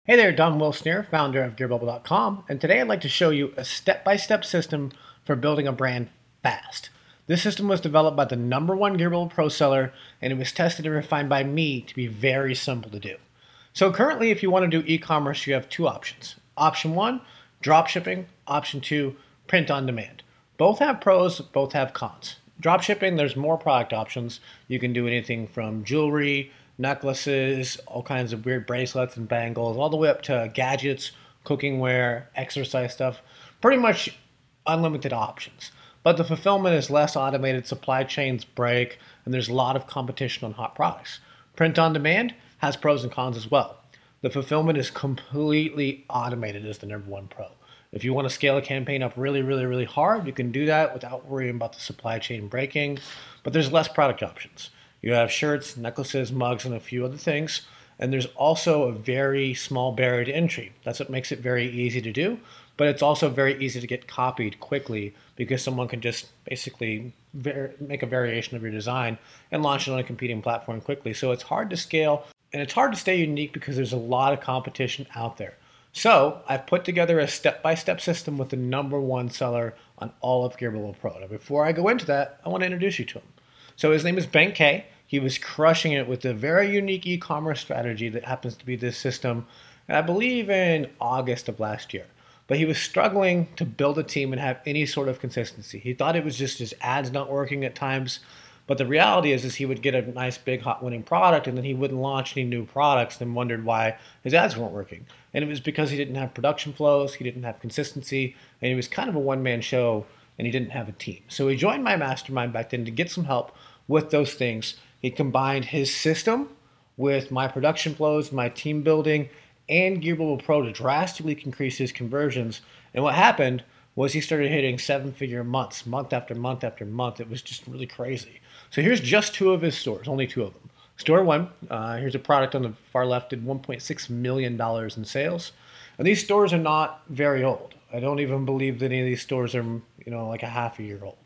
Hey there, Don Wilson here, founder of GearBubble.com, and today I'd like to show you a step-by-step system for building a brand fast. This system was developed by the #1 GearBubble Pro seller, and it was tested and refined by me to be very simple to do. So currently, if you want to do e-commerce, you have two options. Option 1, drop shipping. Option 2, print on demand. Both have pros, both have cons. Drop shipping, there's more product options. You can do anything from jewelry, necklaces, all kinds of weird bracelets and bangles, all the way up to gadgets, cookingware, exercise stuff. Pretty much unlimited options. But the fulfillment is less automated, supply chains break, and there's a lot of competition on hot products. Print on demand has pros and cons as well. The fulfillment is completely automated as the #1 pro. If you want to scale a campaign up really hard, you can do that without worrying about the supply chain breaking, but there's less product options. You have shirts, necklaces, mugs, and a few other things. And there's also a very small barrier to entry. That's what makes it very easy to do, but it's also very easy to get copied quickly because someone can just basically make a variation of your design and launch it on a competing platform quickly. So it's hard to scale and it's hard to stay unique because there's a lot of competition out there. So I've put together a step-by-step system with the #1 seller on all of GearBubble Pro. Now, before I go into that, I want to introduce you to him. So his name is Ben K. He was crushing it with a very unique e-commerce strategy that happens to be this system, I believe in August of last year. But he was struggling to build a team and have any sort of consistency. He thought it was just his ads not working at times. But the reality is he would get a nice big hot winning product and then he wouldn't launch any new products and wondered why his ads weren't working. And it was because he didn't have production flows, he didn't have consistency, and he was kind of a one-man show and he didn't have a team. So he joined my mastermind back then to get some help with those things. He combined his system with my production flows, my team building, and GearBubble Pro to drastically increase his conversions. And what happened was he started hitting seven-figure months, month after month after month. It was just really crazy. So here's just two of his stores, only two of them. Store 1, here's a product on the far left, did $1.6 million in sales. And these stores are not very old. I don't even believe that any of these stores are, like a half a year old.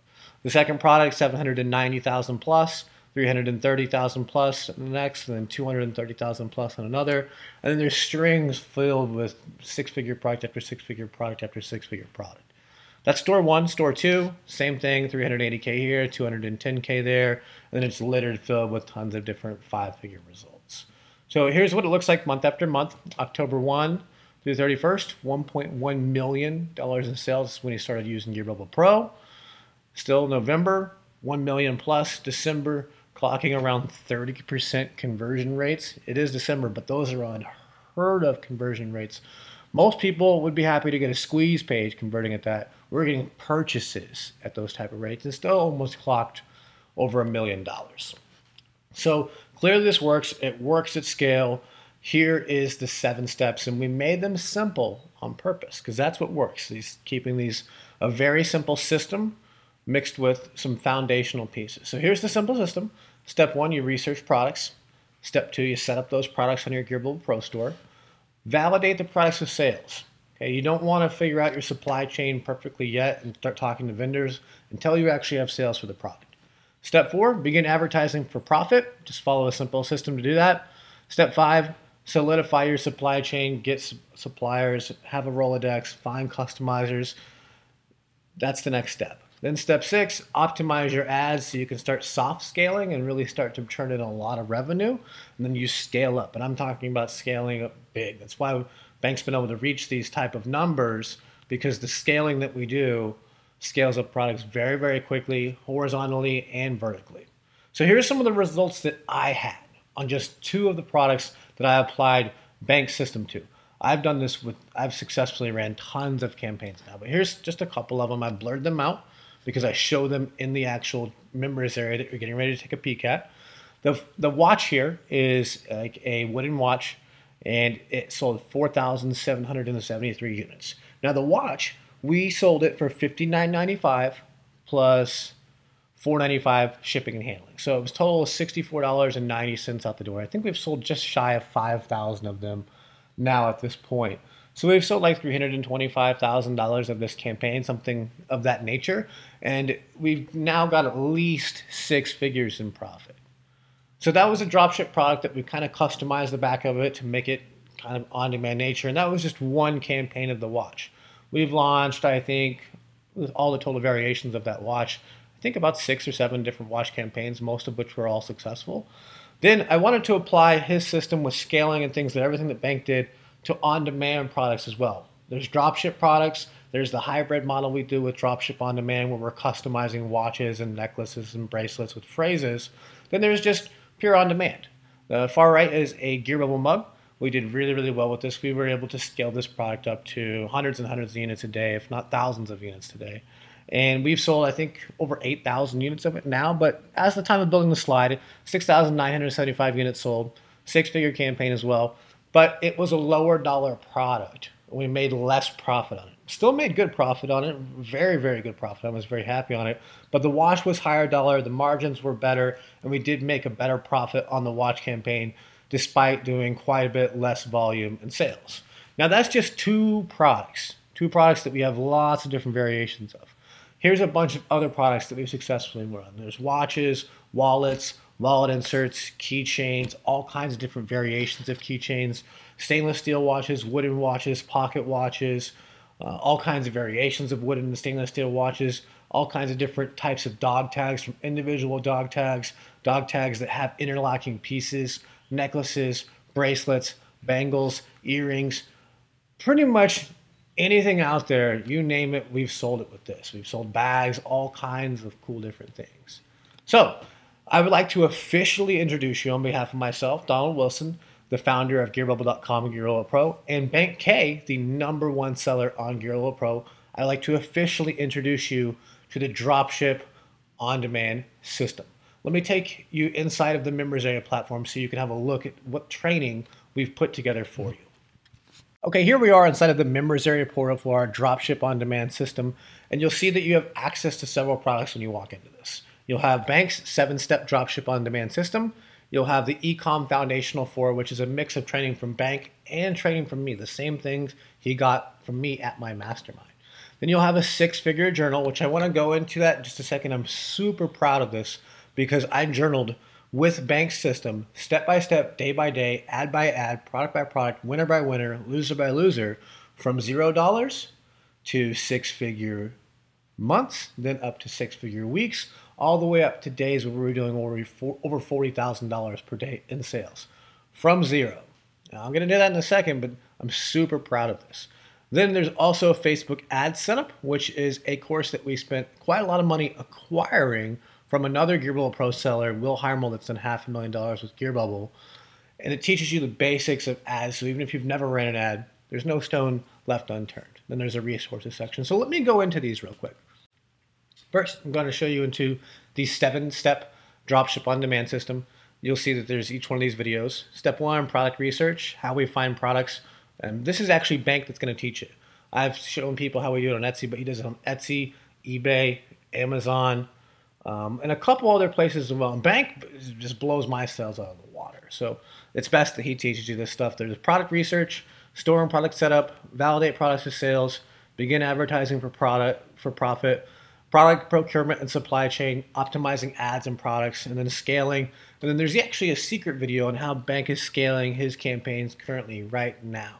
The second product, 790,000 plus, 330,000 plus on the next, and then 230,000 plus on another. And then there's strings filled with six-figure product after six-figure product after six-figure product. That's store 1. Store 2, same thing, 380K here, 210K there, and then it's littered filled with tons of different five-figure results. So here's what it looks like month after month. October 1 through 31st, $1.1 million in sales when he started using GearBubble Pro. Still November, 1 million plus. December, clocking around 30% conversion rates. It is December, but those are unheard of conversion rates. Most people would be happy to get a squeeze page converting at that. We're getting purchases at those type of rates and still almost clocked over $1 million. So clearly this works. It works at scale. Here is the 7 steps, and we made them simple on purpose because that's what works. Keeping these a very simple system mixed with some foundational pieces. So here's the simple system. Step 1, you research products. Step 2, you set up those products on your GearBubble Pro store. Validate the products with sales. Okay, you don't want to figure out your supply chain perfectly yet and start talking to vendors until you actually have sales for the product. Step 4, begin advertising for profit. Just follow a simple system to do that. Step 5, solidify your supply chain, get suppliers, have a Rolodex, find customizers. That's the next step. Then step 6, optimize your ads so you can start soft scaling and really start to turn in a lot of revenue. And then you scale up. And I'm talking about scaling up big. That's why Bank's been able to reach these type of numbers, because the scaling that we do scales up products very quickly, horizontally and vertically. So here's some of the results that I had on just 2 of the products that I applied Bank's system to. I've successfully ran tons of campaigns now, but here's just a couple of them. I blurred them out because I show them in the actual members area that you're getting ready to take a peek at. The watch here is like a wooden watch, and it sold 4,773 units. Now the watch, we sold it for $59.95 plus $4.95 shipping and handling. So it was total of $64.90 out the door. I think we've sold just shy of 5,000 of them now at this point. So we've sold like $325,000 of this campaign, something of that nature, and we've now got at least 6 figures in profit. So that was a dropship product that we kind of customized the back of it to make it kind of on-demand nature. And that was just one campaign of the watch. We've launched, I think, with all the total variations of that watch, I think about 6 or 7 different watch campaigns, most of which were all successful. Then I wanted to apply his system with scaling and things, that everything that Bank did, to on-demand products as well. There's dropship products. There's the hybrid model we do with dropship on demand, where we're customizing watches and necklaces and bracelets with phrases. Then there's just pure on demand. The far right is a Gear Bubble mug. We did really, really well with this. We were able to scale this product up to hundreds and hundreds of units a day, if not thousands of units today. And we've sold, I think, over 8,000 units of it now. But as the time of building the slide, 6,975 units sold, 6-figure campaign as well. But it was a lower dollar product. We made less profit on it. Still made good profit on it, very, very good profit. I was very happy on it. But the watch was higher dollar, the margins were better, and we did make a better profit on the watch campaign despite doing quite a bit less volume and sales. Now that's just two products that we have lots of different variations of. Here's a bunch of other products that we've successfully run. There's watches, wallets, wallet inserts, keychains, all kinds of different variations of keychains, stainless steel watches, wooden watches, pocket watches, all kinds of variations of wooden and stainless steel watches, all kinds of different types of dog tags, from individual dog tags that have interlocking pieces, necklaces, bracelets, bangles, earrings, pretty much anything out there, you name it, we've sold it with this. We've sold bags, all kinds of cool different things. So I would like to officially introduce you on behalf of myself, Donald Wilson, the founder of GearBubble.com and GearBubble Pro, and Bank K, the #1 seller on GearBubble Pro. I'd like to officially introduce you to the Dropship on-demand system. Let me take you inside of the members area platform so you can have a look at what training we've put together for you. Okay, here we are inside of the members area portal for our Dropship on-demand system, and you'll see that you have access to several products when you walk into this. You'll have Bank's 7-step Dropship on-demand system. You'll have the Ecom Foundational 4, which is a mix of training from Bank and training from me, the same things he got from me at my mastermind. Then you'll have a 6-figure journal, which I want to go into that in just a second. I'm super proud of this because I journaled with Bank's system, step by step, day by day, ad by ad, product by product, winner by winner, loser by loser, from $0 to 6-figure months, then up to 6-figure weeks, all the way up to days where we're doing over $40,000 per day in sales from zero. Now, I'm going to do that in a second, but I'm super proud of this. Then there's also a Facebook ad setup, which is a course that we spent quite a lot of money acquiring from another Gear Bubble Pro seller, Will Heimel, that's done $500,000 with Gear Bubble. And it teaches you the basics of ads. So even if you've never ran an ad, there's no stone left unturned. Then there's a resources section. So let me go into these real quick. First, I'm going to show you into the 7-step Dropship on-demand system. You'll see that there's each one of these videos. Step 1, product research, how we find products. And this is actually Bank that's going to teach it. I've shown people how we do it on Etsy, but he does it on Etsy, eBay, Amazon, and a couple other places as well. And Bank just blows my sales out of the water. So it's best that he teaches you this stuff. There's product research, store and product setup, validate products for sales, begin advertising for profit, product procurement and supply chain, optimizing ads and products, and then scaling. And then there's actually a secret video on how Bank is scaling his campaigns currently right now.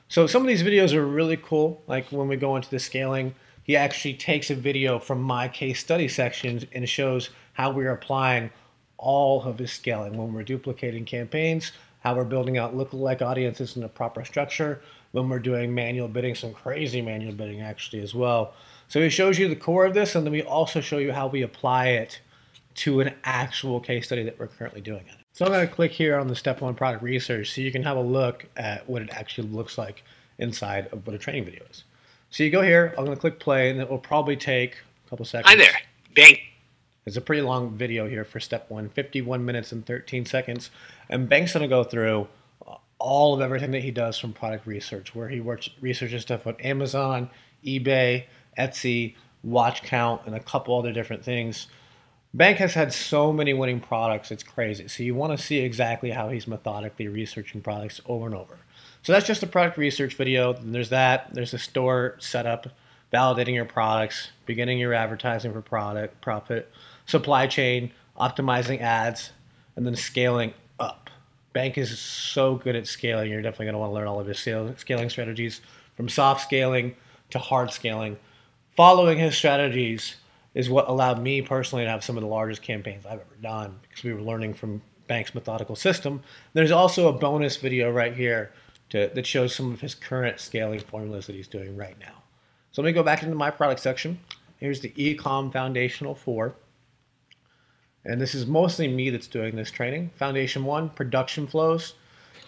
So some of these videos are really cool. Like when we go into the scaling, he actually takes a video from my case study sections and shows how we're applying all of his scaling when we're duplicating campaigns, how we're building out lookalike audiences in a proper structure, when we're doing manual bidding, some crazy manual bidding actually as well. So he shows you the core of this, and then we also show you how we apply it to an actual case study that we're currently doing it. So I'm going to click here on the step 1 product research so you can have a look at what it actually looks like inside of what a training video is. So you go here, I'm going to click play, and it will probably take a couple seconds. Hi there, Bank. It's a pretty long video here for step 1, 51 minutes and 13 seconds. And Bank's going to go through all of everything that he does from product research, where he researches stuff on Amazon, eBay, Etsy, watch count, and a couple other different things. Bank has had so many winning products, it's crazy. So you want to see exactly how he's methodically researching products over and over. So that's just a product research video. Then there's that. There's the store setup, validating your products, beginning your advertising for product, profit, supply chain, optimizing ads, and then scaling up. Bank is so good at scaling. You're definitely going to want to learn all of his scaling strategies, from soft scaling to hard scaling. Following his strategies is what allowed me personally to have some of the largest campaigns I've ever done, because we were learning from Bank's methodical system. There's also a bonus video right here that shows some of his current scaling formulas that he's doing right now. So let me go back into my product section. Here's the Ecom Foundational 4. And this is mostly me that's doing this training. Foundation 1, production flows.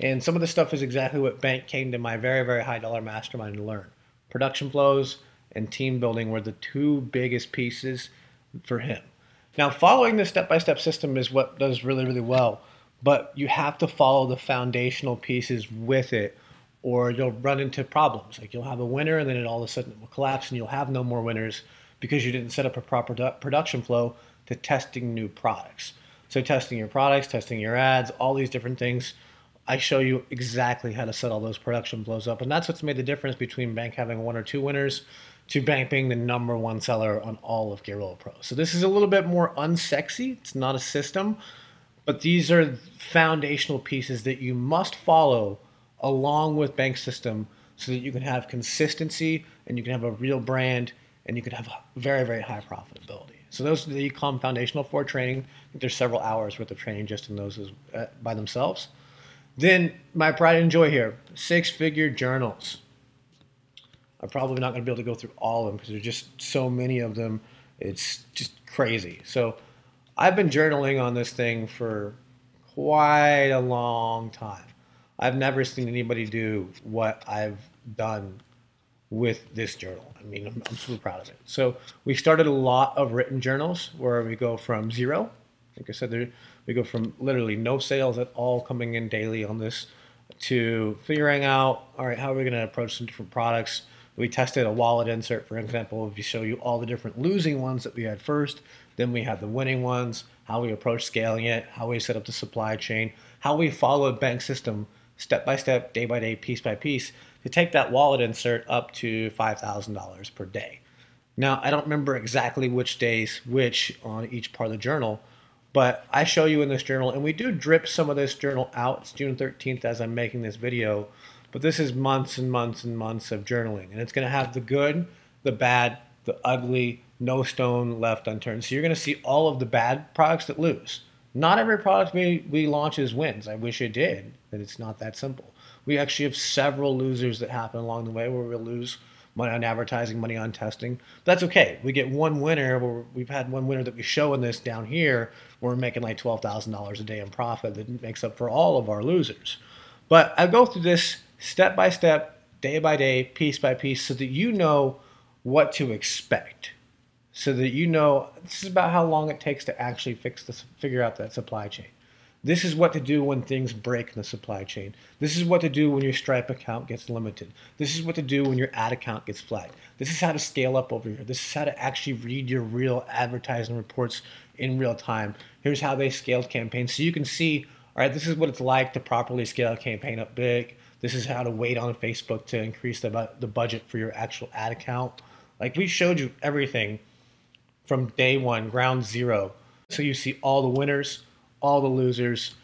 And some of the stuff is exactly what Bank came to my very, very high dollar mastermind to learn. Production flows and team building were the two biggest pieces for him. Now, following this step-by-step system is what does really, really well, but you have to follow the foundational pieces with it, or you'll run into problems. Like, you'll have a winner and then it all of a sudden it will collapse and you'll have no more winners because you didn't set up a proper production flow to testing new products. So testing your products, testing your ads, all these different things. I show you exactly how to set all those production flows up. And that's what's made the difference between Bank having one or two winners to Bank being the #1 seller on all of Gearbubble Pro. So this is a little bit more unsexy. It's not a system, but these are foundational pieces that you must follow along with Bank system so that you can have consistency and you can have a real brand and you can have very, very high profitability. So those are the Ecom Foundational 4 training. I think there's several hours worth of training just in those by themselves. Then my pride and joy here, 6-figure journals. I'm probably not going to be able to go through all of them because there's just so many of them. It's just crazy. So I've been journaling on this thing for quite a long time. I've never seen anybody do what I've done with this journal. I mean, I'm super proud of it. So we started a lot of written journals where we go from zero. Like I said, we go from literally no sales at all coming in daily on this to figuring out, all right, how are we going to approach some different products? We tested a wallet insert, for example, if you show you all the different losing ones that we had first, then we had the winning ones, how we approach scaling it, how we set up the supply chain, how we followed Bank system step by step, day by day, piece by piece, to take that wallet insert up to $5,000 per day. Now, I don't remember exactly which days which on each part of the journal, but I show you in this journal, and we do drip some of this journal out. It's June 13th as I'm making this video, but this is months and months and months of journaling, and it's going to have the good, the bad, the ugly, no stone left unturned. So you're going to see all of the bad products that lose. Not every product we launch is wins. I wish it did, but it's not that simple. We actually have several losers that happen along the way where we'll lose money on advertising, money on testing. But that's okay. We get one winner. Where we've had one winner that we show in this down here. We're making like $12,000 a day in profit that makes up for all of our losers. But I go through this step by step, day by day, piece by piece, so that you know what to expect. So that you know this is about how long it takes to actually figure out that supply chain. This is what to do when things break in the supply chain. This is what to do when your Stripe account gets limited. This is what to do when your ad account gets flagged. This is how to scale up over here. This is how to actually read your real advertising reports in real time. Here's how they scaled campaigns. So you can see, all right, this is what it's like to properly scale a campaign up big. This is how to wait on Facebook to increase the budget for your actual ad account. Like, we showed you everything from day one, ground zero. So you see all the winners, all the losers.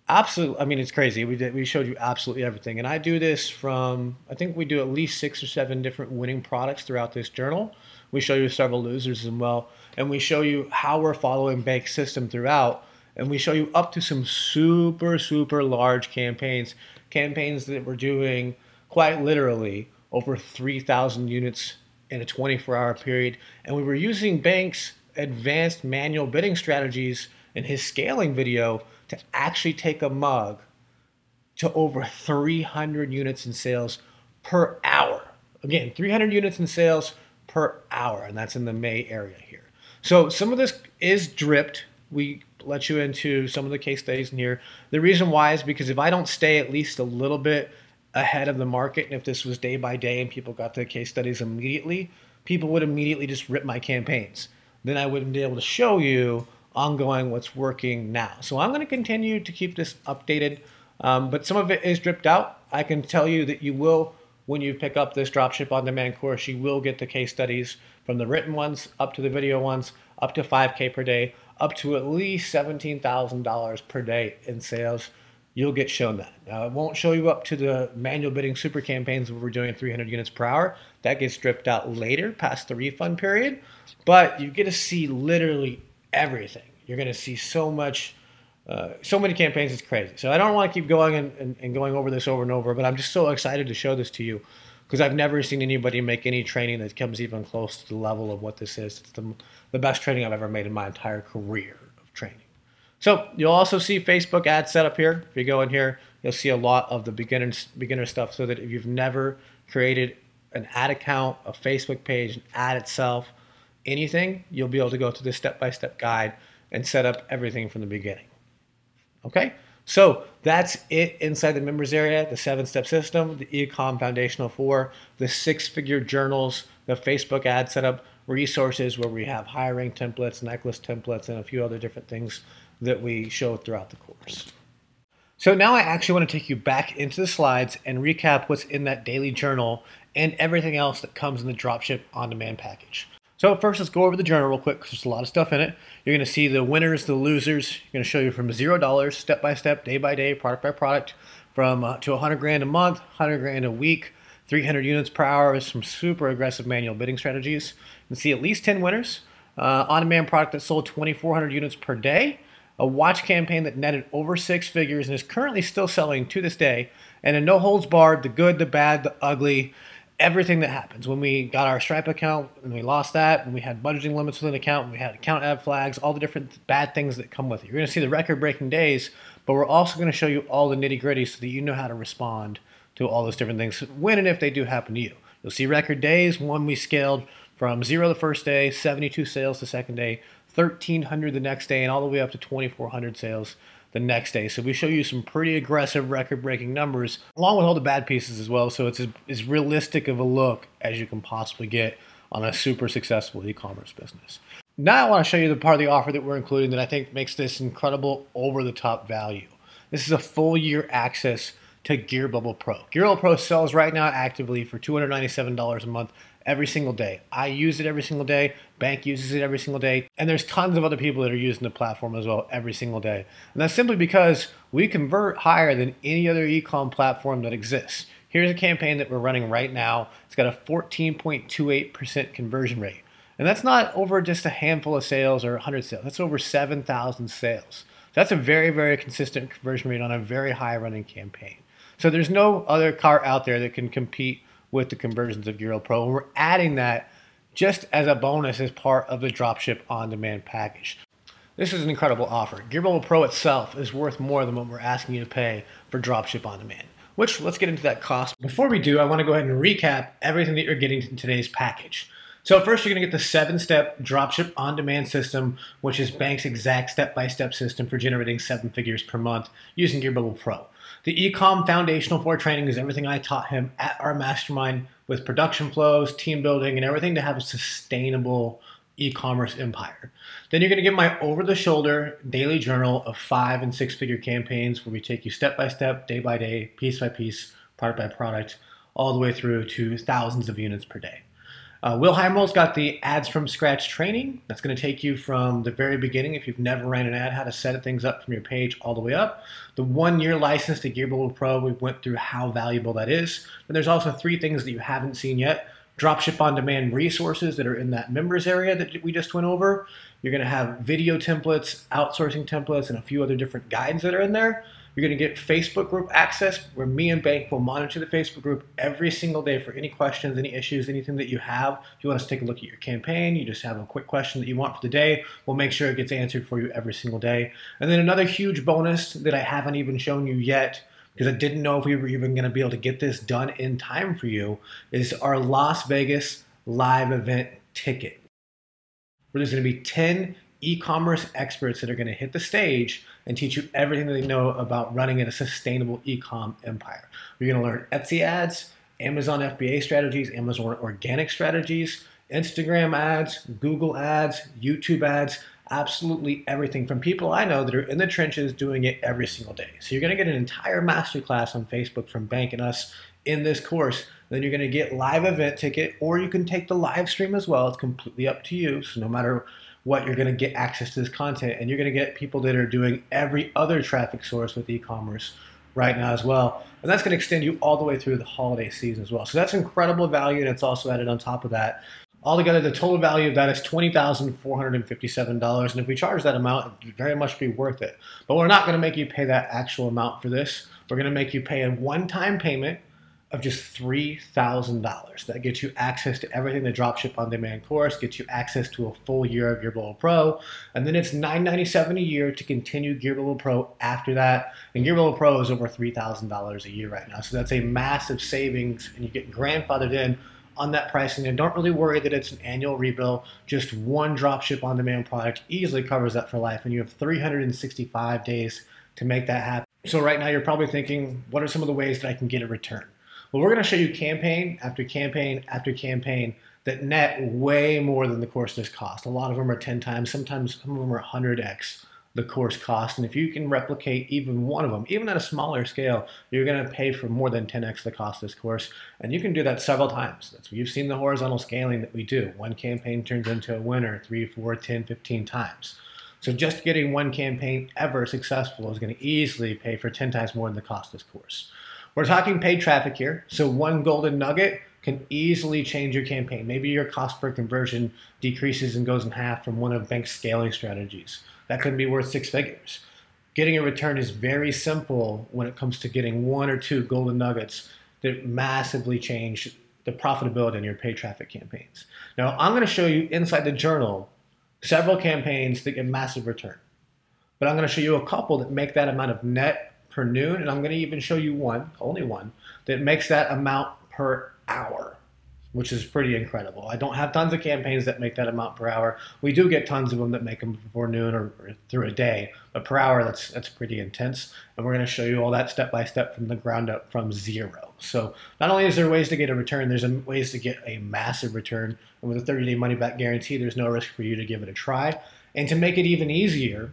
Absolutely, I mean, it's crazy. We showed you absolutely everything. And I do this from, I think we do at least 6 or 7 different winning products throughout this journal. We show you several losers as well. And we show you how we're following Bank system throughout. And we show you up to some super, super large campaigns that we're doing quite literally over 3,000 units in a 24-hour period. And we were using Bank's advanced manual bidding strategies in his scaling video to actually take a mug to over 300 units in sales per hour. Again, 300 units in sales per hour, and that's in the May area here. So some of this is dripped. We let you into some of the case studies in here. The reason why is because if I don't stay at least a little bit ahead of the market, and if this was day by day and people got the case studies immediately, people would immediately just rip my campaigns. Then I wouldn't be able to show you ongoing what's working now. So I'm going to continue to keep this updated, but some of it is dripped out. I can tell you that you will, when you pick up this Dropship On Demand course, you will get the case studies from the written ones up to the video ones, up to $5K per day, up to at least $17,000 per day in sales. you'll get shown that. Now, it won't show you up to the manual bidding super campaigns where we're doing 300 units per hour. That gets stripped out later, past the refund period. But you get to see literally everything. You're going to see so much, so many campaigns. It's crazy. So I don't want to keep going and going over this over and over, but I'm just so excited to show this to you because I've never seen anybody make any training that comes even close to the level of what this is. It's the best training I've ever made in my entire career of training. So you'll also see Facebook ads set up here. If you go in here, you'll see a lot of the beginner stuff so that if you've never created an ad account, a Facebook page, an ad itself, anything, you'll be able to go through this step-by-step guide and set up everything from the beginning. Okay? So that's it inside the members area, the 7-step system, the e-com foundational 4, the 6-figure journals, the Facebook ad setup, resources where we have hiring templates, necklace templates, and a few other different things that we show throughout the course. So now I actually want to take you back into the slides and recap what's in that daily journal and everything else that comes in the Dropship on-demand package. So first, let's go over the journal real quick because there's a lot of stuff in it. You're going to see the winners, the losers. You're going to show you from $0, step by step, day by day, product by product, from to 100 grand a month, 100 grand a week, 300 units per hour with some super aggressive manual bidding strategies. You can see at least 10 winners. On-demand product that sold 2,400 units per day. A watch campaign that netted over 6 figures and is currently still selling to this day. And a no holds barred, the good, the bad, the ugly, everything that happens. When we got our Stripe account and we lost that, when we had budgeting limits with an account, when we had account ad flags, all the different bad things that come with it. You're going to see the record-breaking days, but we're also going to show you all the nitty-gritty so that you know how to respond to all those different things when and if they do happen to you. You'll see record days. One, we scaled from 0 the first day, 72 sales the second day, 1,300 the next day, and all the way up to 2,400 sales the next day. So we show you some pretty aggressive record-breaking numbers along with all the bad pieces as well. So it's as realistic of a look as you can possibly get on a super successful e-commerce business. Now I want to show you the part of the offer that we're including that I think makes this incredible over-the-top value. This is a full year access to Gear Bubble Pro. Gear Bubble Pro sells right now actively for $297 a month every single day. I use it every single day. Bank uses it every single day. And there's tons of other people that are using the platform as well every single day. And that's simply because we convert higher than any other e-com platform that exists. Here's a campaign that we're running right now. It's got a 14.28% conversion rate. And that's not over just a handful of sales or 100 sales. That's over 7,000 sales. That's a very, very consistent conversion rate on a very high running campaign. So there's no other car out there that can compete with the conversions of Gear Bubble Pro. And we're adding that just as a bonus as part of the Dropship on-demand package. This is an incredible offer. Gear Bubble Pro itself is worth more than what we're asking you to pay for Dropship on-demand, which let's get into that cost. Before we do, I want to go ahead and recap everything that you're getting in today's package. So first, you're going to get the 7-step Dropship on-demand system, which is Bank's exact step-by-step system for generating 7 figures per month using Gear Bubble Pro. The e-com foundational 4 training is everything I taught him at our mastermind with production flows, team building, and everything to have a sustainable e-commerce empire. Then you're going to get my over-the-shoulder daily journal of 5- and 6-figure campaigns where we take you step by step, day by day, piece by piece, product by product, all the way through to thousands of units per day. Will Heimel's got the ads from scratch training. That's going to take you from the very beginning, if you've never ran an ad, how to set things up from your page all the way up. The 1-year license to Gear Bubble Pro, we went through how valuable that is. And there's also 3 things that you haven't seen yet. Dropship on-demand resources that are in that members area that we just went over. You're going to have video templates, outsourcing templates, and a few other different guides that are in there. You're going to get Facebook group access where me and Bank will monitor the Facebook group every single day for any questions, any issues, anything that you have. If you want us to take a look at your campaign, you just have a quick question that you want for the day, we'll make sure it gets answered for you every single day. And then another huge bonus that I haven't even shown you yet, because I didn't know if we were even going to be able to get this done in time for you, is our Las Vegas live event ticket. Where there's going to be 10 e-commerce experts that are going to hit the stage and teach you everything that they know about running a sustainable e-com empire. You're going to learn Etsy ads, Amazon FBA strategies, Amazon organic strategies, Instagram ads, Google ads, YouTube ads, absolutely everything from people I know that are in the trenches doing it every single day. So you're going to get an entire masterclass on Facebook from Bank and us in this course. Then you're going to get live event ticket, or you can take the live stream as well. It's completely up to you. So no matter what, you're going to get access to this content, and you're going to get people that are doing every other traffic source with e-commerce right now as well. And that's going to extend you all the way through the holiday season as well. So that's incredible value, and it's also added on top of that. Altogether, the total value of that is $20,457. And if we charge that amount, it would very much be worth it. But we're not going to make you pay that actual amount for this. We're going to make you pay a one-time payment of just $3,000. That gets you access to everything the Dropship On Demand course, gets you access to a full year of Gear Bubble Pro, and then it's $997 a year to continue Gear Bubble Pro after that. And Gear Bubble Pro is over $3,000 a year right now. So that's a massive savings, and you get grandfathered in on that pricing. And don't really worry that it's an annual rebill. Just one Dropship On Demand product easily covers that for life, and you have 365 days to make that happen. So right now you're probably thinking, what are some of the ways that I can get a return? Well, we're going to show you campaign after campaign after campaign that net way more than the course does cost. A lot of them are 10 times, sometimes some of them are 100x the course cost. And if you can replicate even one of them, even at a smaller scale, you're going to pay for more than 10x the cost of this course. And you can do that several times. That's what you've seen the horizontal scaling that we do. One campaign turns into a winner 3, 4, 10, 15 times. So just getting one campaign ever successful is going to easily pay for 10 times more than the cost of this course. We're talking paid traffic here, so one golden nugget can easily change your campaign. Maybe your cost per conversion decreases and goes in half from one of Bank's scaling strategies. That could be worth 6 figures. Getting a return is very simple when it comes to getting 1 or 2 golden nuggets that massively change the profitability in your paid traffic campaigns. Now, I'm going to show you inside the journal several campaigns that get massive return, but I'm going to show you a couple that make that amount of net per noon, and I'm going to even show you one, only one, that makes that amount per hour, which is pretty incredible. I don't have tons of campaigns that make that amount per hour. We do get tons of them that make them before noon or through a day, but per hour, that's pretty intense. And we're going to show you all that step by step from the ground up from zero. So not only is there ways to get a return, there's ways to get a massive return. And with a 30-day money-back guarantee, there's no risk for you to give it a try. And to make it even easier,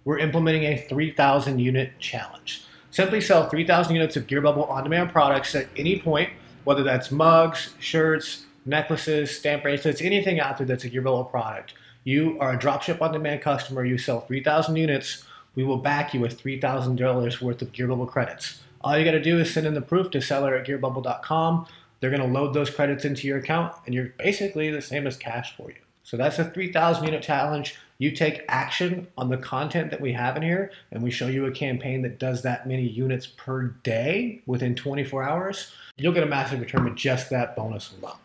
we're implementing a 3,000 unit challenge. Simply sell 3,000 units of Gear Bubble on-demand products at any point, whether that's mugs, shirts, necklaces, stamp bracelets, anything out there that's a Gear Bubble product. You are a Dropship On Demand customer, you sell 3,000 units, we will back you with $3,000 worth of Gear Bubble credits. All you gotta do is send in the proof to seller@gearbubble.com. They're gonna load those credits into your account, and you're basically the same as cash for you. So that's a 3,000 unit challenge. You take action on the content that we have in here, and we show you a campaign that does that many units per day within 24 hours. You'll get a massive return with just that bonus alone.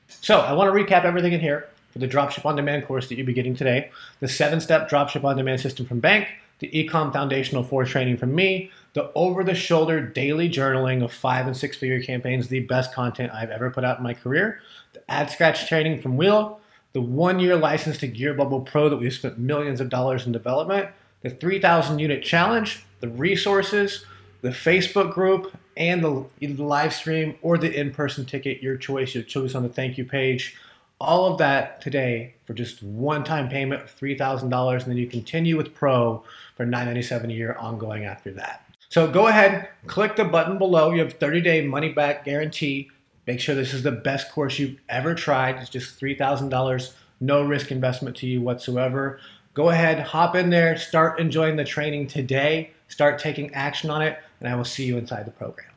So I want to recap everything in here for the Dropship On Demand course that you'll be getting today. The 7-step Dropship On Demand system from Bank, the Ecom Foundational 4 training from me, the over-the-shoulder daily journaling of 5- and 6-figure campaigns, the best content I've ever put out in my career, the Ad Scratch training from Wheel, the 1-year license to Gear Bubble Pro that we've spent millions of dollars in development, the 3,000 unit challenge, the resources, the Facebook group, and the live stream or the in-person ticket, your choice on the thank you page. All of that today for just one-time payment of $3,000, and then you continue with Pro for $997 a year ongoing after that. So go ahead, click the button below. You have 30-day money-back guarantee. Make sure this is the best course you've ever tried. It's just $3,000, no risk investment to you whatsoever. Go ahead, hop in there, start enjoying the training today, start taking action on it, and I will see you inside the program.